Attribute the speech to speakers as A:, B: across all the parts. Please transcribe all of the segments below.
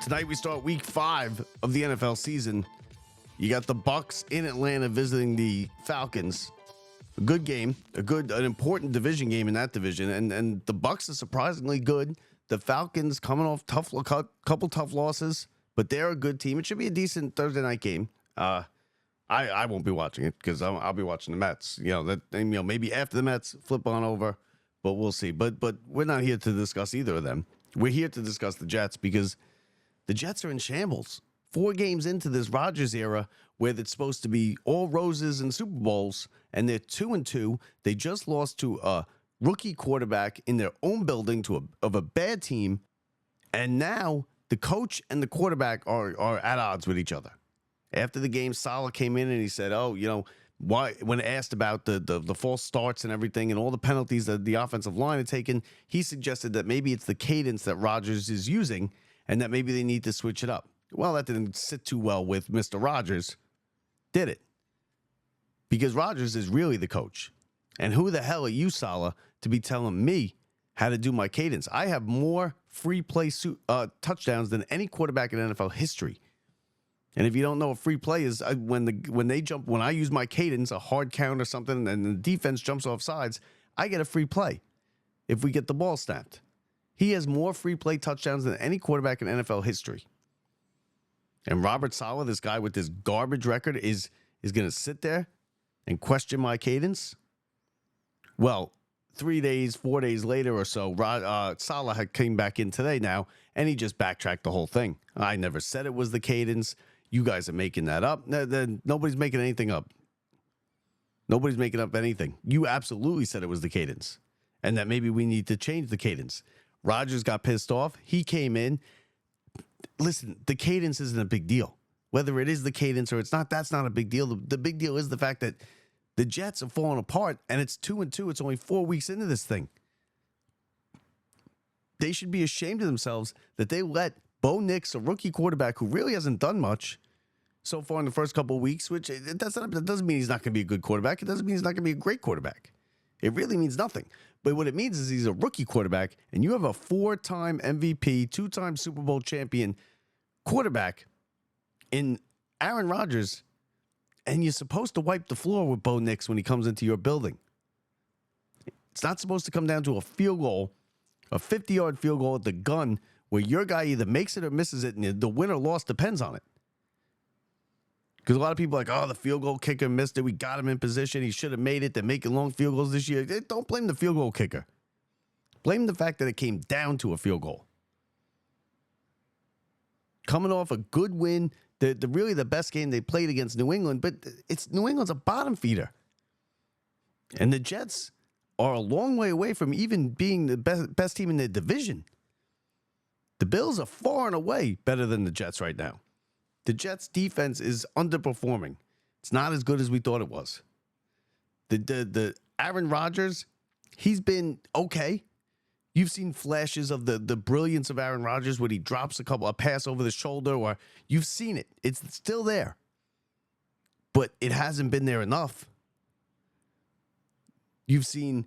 A: Tonight we start week 5 of the NFL season. You got the Bucs in Atlanta visiting the Falcons. A good game, an important division game in that division, and the Bucs are surprisingly good. The Falcons coming off couple tough losses, but they're a good team. It should be a decent Thursday night game. I won't be watching it because I'll be watching the Mets. Maybe after the Mets flip on over, but we'll see. But we're not here to discuss either of them. We're here to discuss the Jets because the Jets are in shambles. 4 games into this Rodgers era where it's supposed to be all roses and Super Bowls, and they're 2-2. They just lost to a rookie quarterback in their own building of a bad team, and now the coach and the quarterback are at odds with each other. After the game, Saleh came in and he said, why? When asked about the false starts and everything and all the penalties that the offensive line had taken, he suggested that maybe it's the cadence that Rodgers is using and that maybe they need to switch it up. Well, that didn't sit too well with Mr. Rodgers, did it? Because Rodgers is really the coach. And who the hell are you, Saleh, to be telling me how to do my cadence? I have more free play touchdowns than any quarterback in NFL history. And if you don't know what free play is, when I use my cadence, a hard count or something, and the defense jumps off sides, I get a free play if we get the ball snapped. He has more free play touchdowns than any quarterback in NFL history. And Robert Saleh, this guy with this garbage record, is going to sit there and question my cadence? Well, 4 days later or so, Saleh had came back in today now, and he just backtracked the whole thing. I never said it was the cadence. You guys are making that up. Nobody's making anything up. Nobody's making up anything. You absolutely said it was the cadence, and that maybe we need to change the cadence. Rodgers got pissed off. He came in. Listen, the cadence isn't a big deal. Whether it is the cadence or it's not, that's not a big deal. The big deal is the fact that the Jets are falling apart, and it's 2-2. It's only 4 weeks into this thing. They should be ashamed of themselves that they let Bo Nix, a rookie quarterback who really hasn't done much so far in the first couple of weeks, which that doesn't mean he's not going to be a good quarterback. It doesn't mean he's not going to be a great quarterback. It really means nothing. But what it means is he's a rookie quarterback, and you have a 4-time MVP, 2-time Super Bowl champion quarterback in Aaron Rodgers, and you're supposed to wipe the floor with Bo Nix when he comes into your building. It's not supposed to come down to a field goal, a 50-yard field goal at the gun, where your guy either makes it or misses it, and the win or loss depends on it. Because a lot of people are like, oh, the field goal kicker missed it. We got him in position. He should have made it. They're making long field goals this year. Don't blame the field goal kicker. Blame the fact that it came down to a field goal. Coming off a good win, really the best game they played against New England, but New England's a bottom feeder. And the Jets are a long way away from even being the best team in their division. The Bills are far and away better than the Jets right now. The Jets' defense is underperforming. It's not as good as we thought it was. The Aaron Rodgers, he's been okay. You've seen flashes of the brilliance of Aaron Rodgers when he drops a pass over the shoulder, or you've seen it. It's still there. But it hasn't been there enough. You've seen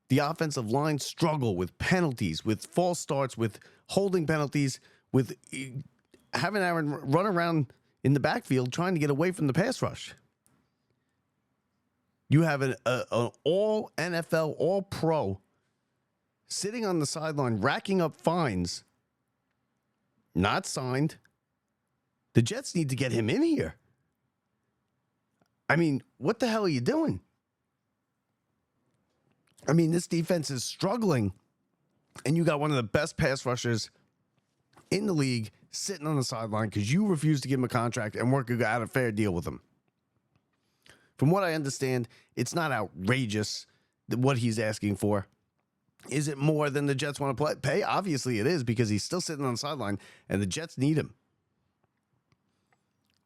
A: the offensive line struggle with penalties, with false starts, with holding penalties, with having Aaron run around in the backfield trying to get away from the pass rush. You have an all NFL, all pro sitting on the sideline, racking up fines, not signed. The Jets need to get him in here. I mean, what the hell are you doing? I mean, this defense is struggling, and you got one of the best pass rushers in the league sitting on the sideline because you refuse to give him a contract and work out a fair deal with him. From what I understand, it's not outrageous what he's asking for. Is it more than the Jets want to pay? Obviously it is, because he's still sitting on the sideline and the Jets need him.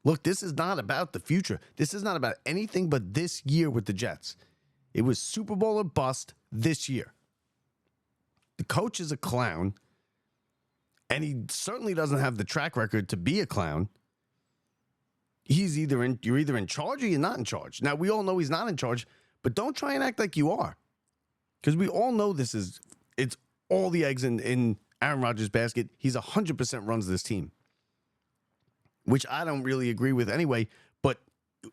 A: Look, this is not about the future. This is not about anything but this year with the Jets. It was Super Bowl or bust this year. The coach is a clown, and he certainly doesn't have the track record to be a clown. You're either in charge or you're not in charge. Now, we all know he's not in charge, but don't try and act like you are. Because we all know it's all the eggs in Aaron Rodgers' basket. He's 100% runs this team. which I don't really agree with anyway. But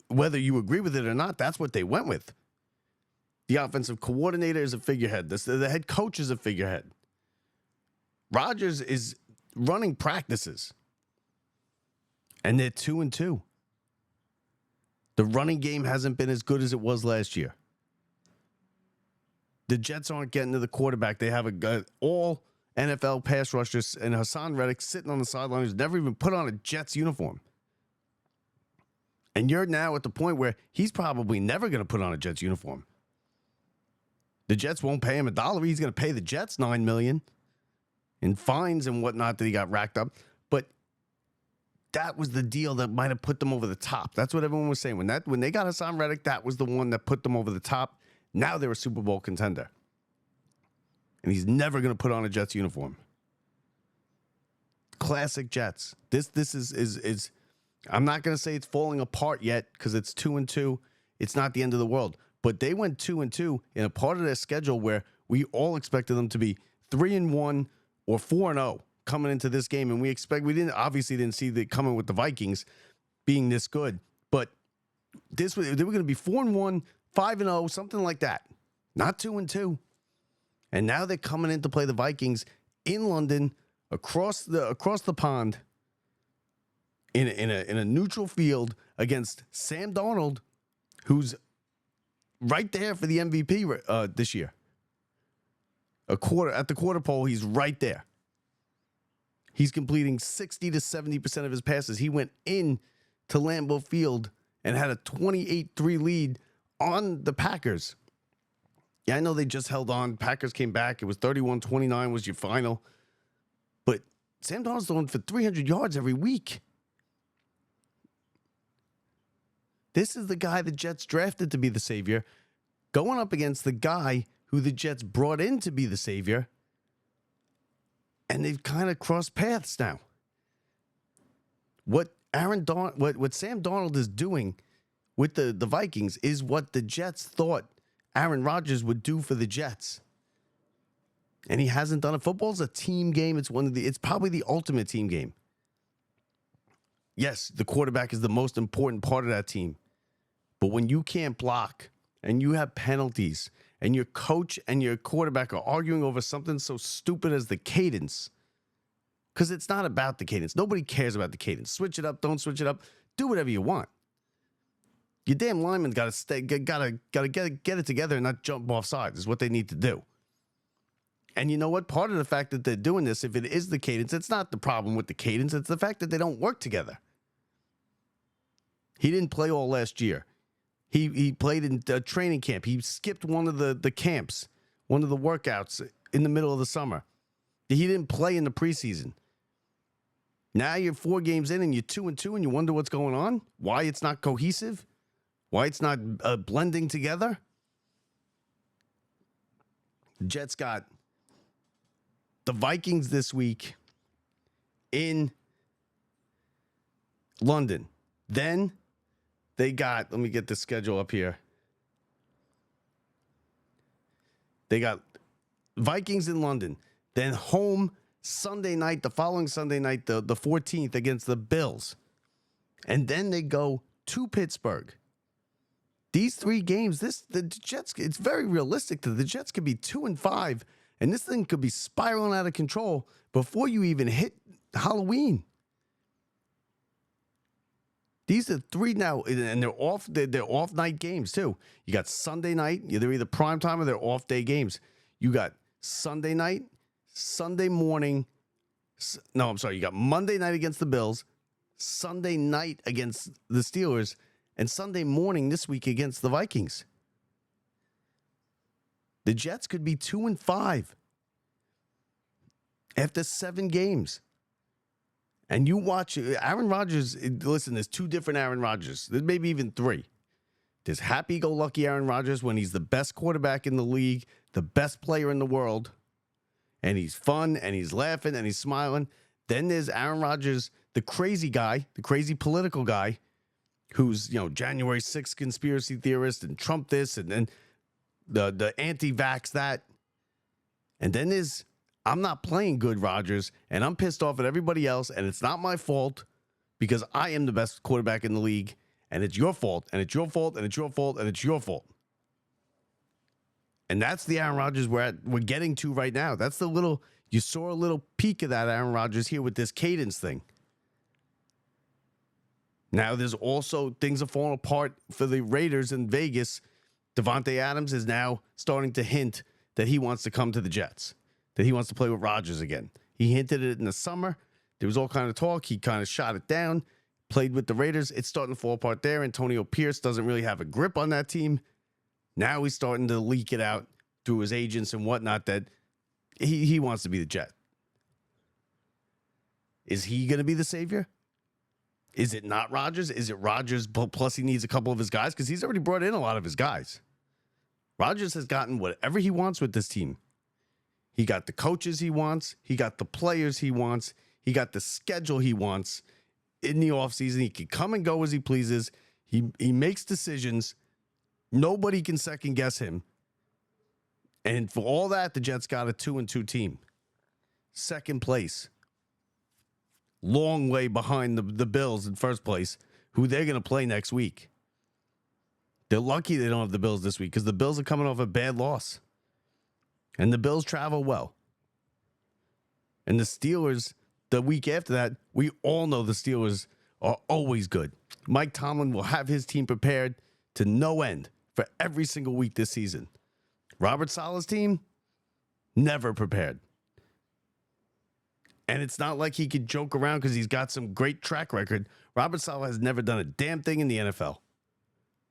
A: whether you agree with it or not, that's what they went with. The offensive coordinator is a figurehead. The head coach is a figurehead. Rodgers is running practices, and they're 2-2. The running game hasn't been as good as it was last year. The Jets aren't getting to the quarterback. They have all NFL pass rushers and Hassan Reddick sitting on the sideline who's never even put on a Jets uniform. And you're now at the point where he's probably never going to put on a Jets uniform. The Jets won't pay him $1. He's going to pay the Jets $9 million in fines and whatnot that he got racked up. But that was the deal that might have put them over the top. That's what everyone was saying. When they got Hassan Reddick, that was the one that put them over the top. Now they're a Super Bowl contender. And he's never going to put on a Jets uniform. Classic Jets. This is I'm not going to say it's falling apart yet because it's 2-2. It's not the end of the world. But they went 2-2 in a part of their schedule where we all expected them to be 3-1 or 4-0 coming into this game. And we obviously didn't see the coming with the Vikings being this good. But they were going to be 4-1, 5-0, something like that. Not 2-2. And now they're coming in to play the Vikings in London, across the pond, in a neutral field against Sam Darnold, who's right there for the MVP this year. At the quarter pole, he's right there. He's completing 60 to 70% of his passes. He went in to Lambeau Field and had a 28-3 lead on the Packers. Yeah, I know they just held on. Packers came back. It was 31-29 was your final. But Sam Darnold's throwing for 300 yards every week. This is the guy the Jets drafted to be the savior, going up against the guy who the Jets brought in to be the savior. And they've kind of crossed paths now. What Sam Darnold is doing with the Vikings is what the Jets thought Aaron Rodgers would do for the Jets. And he hasn't done it. Football's a team game. It's probably the ultimate team game. Yes, the quarterback is the most important part of that team. But when you can't block and you have penalties and your coach and your quarterback are arguing over something so stupid as the cadence, because it's not about the cadence. Nobody cares about the cadence. Switch it up, don't switch it up. Do whatever you want. Your damn linemen got to get it together and not jump off sides is what they need to do. And you know what? Part of the fact that they're doing this, if it is the cadence, it's not the problem with the cadence. It's the fact that they don't work together. He didn't play all last year. He played in training camp. He skipped one of the camps, one of the workouts in the middle of the summer. He didn't play in the preseason. Now you're 4 games in and you're 2-2 and you wonder what's going on? Why it's not cohesive? Why it's not blending together? Jets got the Vikings this week in London. Then they got, let me get the schedule up here. They got Vikings in London. Then home Sunday night, the following Sunday night, the 14th against the Bills. And then they go to Pittsburgh. These 3 games, the Jets, it's very realistic that the Jets could be 2-5, and this thing could be spiraling out of control before you even hit Halloween. These are 3 now, and they're off. They're off night games too. You got Sunday night. They're either prime time or they're off day games. You got Sunday night, Sunday morning. No, I'm sorry. You got Monday night against the Bills, Sunday night against the Steelers, and Sunday morning this week against the Vikings. The Jets could be 2-5 after 7 games. And you watch Aaron Rodgers. Listen, there's 2 different Aaron Rodgers. There's maybe even 3. There's happy-go-lucky Aaron Rodgers when he's the best quarterback in the league, the best player in the world, and he's fun, and he's laughing, and he's smiling. Then there's Aaron Rodgers, the crazy guy, the crazy political guy, who's, January 6th conspiracy theorist and Trump this and then the anti-vax that. And then I'm not playing good Rodgers, and I'm pissed off at everybody else, and it's not my fault because I am the best quarterback in the league, and it's your fault, and it's your fault, and it's your fault, and it's your fault. And that's the Aaron Rodgers we're getting to right now. That's you saw a little peek of that Aaron Rodgers here with this cadence thing. Now there's also things are falling apart for the Raiders in Vegas. Davante Adams is now starting to hint that he wants to come to the Jets, that he wants to play with Rodgers again. He hinted it in the summer. There was all kind of talk. He kind of shot it down, played with the Raiders. It's starting to fall apart there. Antonio Pierce doesn't really have a grip on that team. Now he's starting to leak it out through his agents and whatnot that he wants to be the Jet. Is he going to be the savior? Is it not Rodgers? Is it Rodgers plus he needs a couple of his guys? Because he's already brought in a lot of his guys. Rodgers has gotten whatever he wants with this team. He got the coaches he wants. He got the players he wants. He got the schedule he wants in the offseason. He can come and go as he pleases. He makes decisions. Nobody can second guess him. And for all that, the Jets got a 2-2 team. Second place. Long way behind the Bills in first place, who they're going to play next week. They're lucky they don't have the Bills this week because the Bills are coming off a bad loss. And the Bills travel well. And the Steelers, the week after that, we all know the Steelers are always good. Mike Tomlin will have his team prepared to no end for every single week this season. Robert Saleh's team, never prepared. And it's not like he could joke around because he's got some great track record. Robert Saleh has never done a damn thing in the NFL,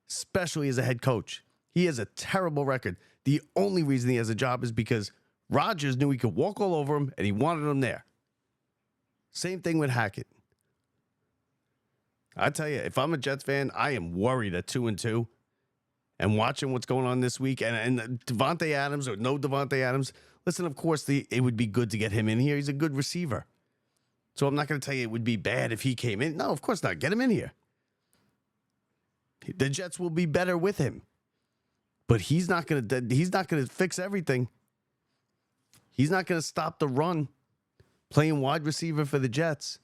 A: especially as a head coach. He has a terrible record. The only reason he has a job is because Rodgers knew he could walk all over him and he wanted him there. Same thing with Hackett. I tell you, if I'm a Jets fan, I am worried at 2-2 and watching what's going on this week. And Davante Adams or no Davante Adams, listen, of course, it would be good to get him in here. He's a good receiver. So I'm not going to tell you it would be bad if he came in. No, of course not. Get him in here. The Jets will be better with him. But he's not going to fix everything. He's not going to stop the run playing wide receiver for the Jets.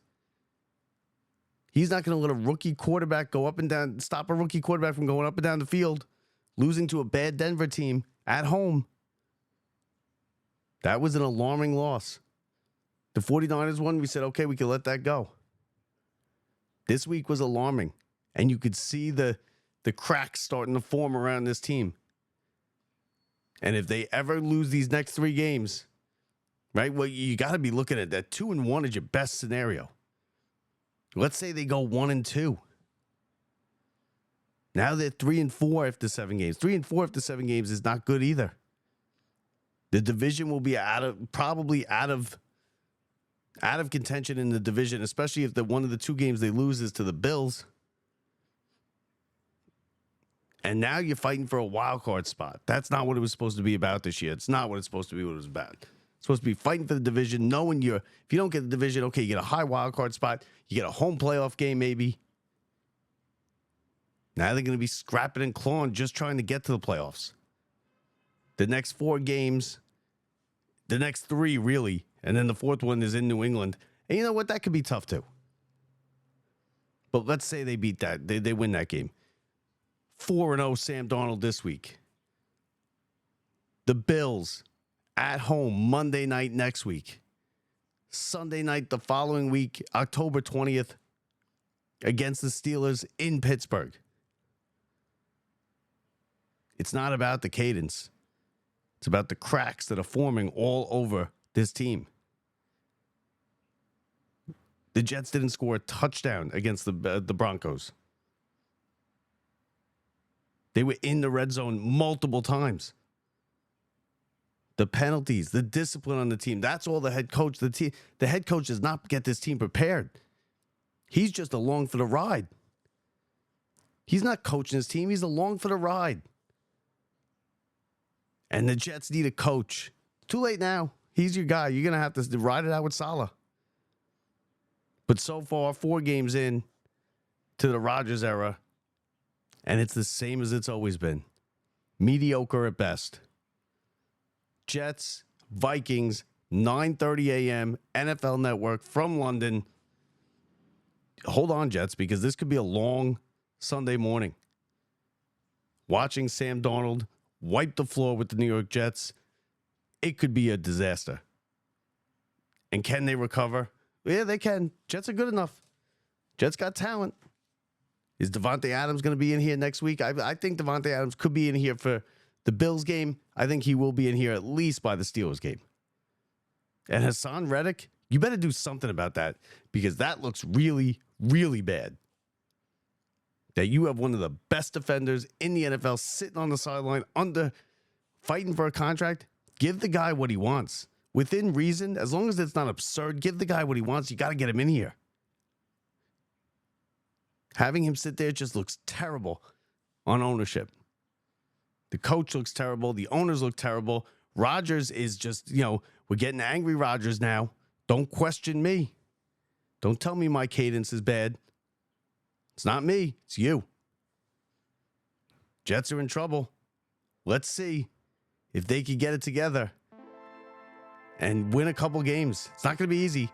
A: He's not going to let a rookie quarterback go up and down, stop a rookie quarterback from going up and down the field, losing to a bad Denver team at home. That was an alarming loss. The 49ers won. We said, okay, we can let that go. This week was alarming. And you could see the cracks starting to form around this team. And if they ever lose these next 3 games, right, well, you got to be looking at that 2-1 is your best scenario. Let's say they go 1-2. Now they're 3-4 after 7 games. 3-4 after 7 games is not good either. The division will be probably out of contention in the division, especially if one of the 2 games they lose is to the Bills. And now you're fighting for a wild card spot. That's not what it was supposed to be about this year. It's not what it's supposed to be what it was about. It's supposed to be fighting for the division, knowing if you don't get the division, okay, you get a high wild card spot, you get a home playoff game maybe. Now they're going to be scrapping and clawing just trying to get to the playoffs. The next 4 games, the next 3 really, and then the 4th one is in New England. And you know what? That could be tough too. But let's say they beat that. They win that game. 4-0 Sam Darnold this week. The Bills at home Monday night next week. Sunday night the following week, October 20th, against the Steelers in Pittsburgh. It's not about the cadence. It's about the cracks that are forming all over this team. The Jets didn't score a touchdown against the Broncos. They were in the red zone multiple times. The penalties, the discipline on the team, that's all the head coach. The head coach does not get this team prepared. He's just along for the ride. He's not coaching his team. He's along for the ride. And the Jets need a coach. Too late now. He's your guy. You're going to have to ride it out with Saleh. But so far, 4 games in to the Rodgers era, and it's the same as it's always been. Mediocre at best. Jets, Vikings, 9:30 a.m., NFL Network from London. hold on, Jets, because this could be a long Sunday morning. Watching Sam Darnold wipe the floor with the New York Jets, it could be a disaster. And can they recover? Yeah, they can. Jets are good enough. Jets got talent. Is Devontae Adams going to be in here next week? I think Devontae Adams could be in here for the Bills game. I think he will be in here at least by the Steelers game. And Hassan Reddick, you better do something about that because that looks really, really bad. That you have one of the best defenders in the NFL sitting on the sideline fighting for a contract. Give the guy what he wants. Within reason, as long as it's not absurd, give the guy what he wants. You got to get him in here. Having him sit there just looks terrible on ownership. The coach looks terrible. The owners look terrible. Rodgers is just, we're getting angry Rodgers now. Don't question me. Don't tell me my cadence is bad. It's not me. It's you. Jets are in trouble. Let's see if they can get it together and win a couple games. It's not going to be easy.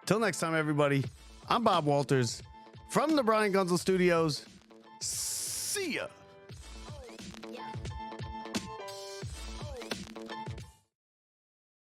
A: Till next time, everybody, I'm Bob Walters from the Brian Gunzel Studios. See ya.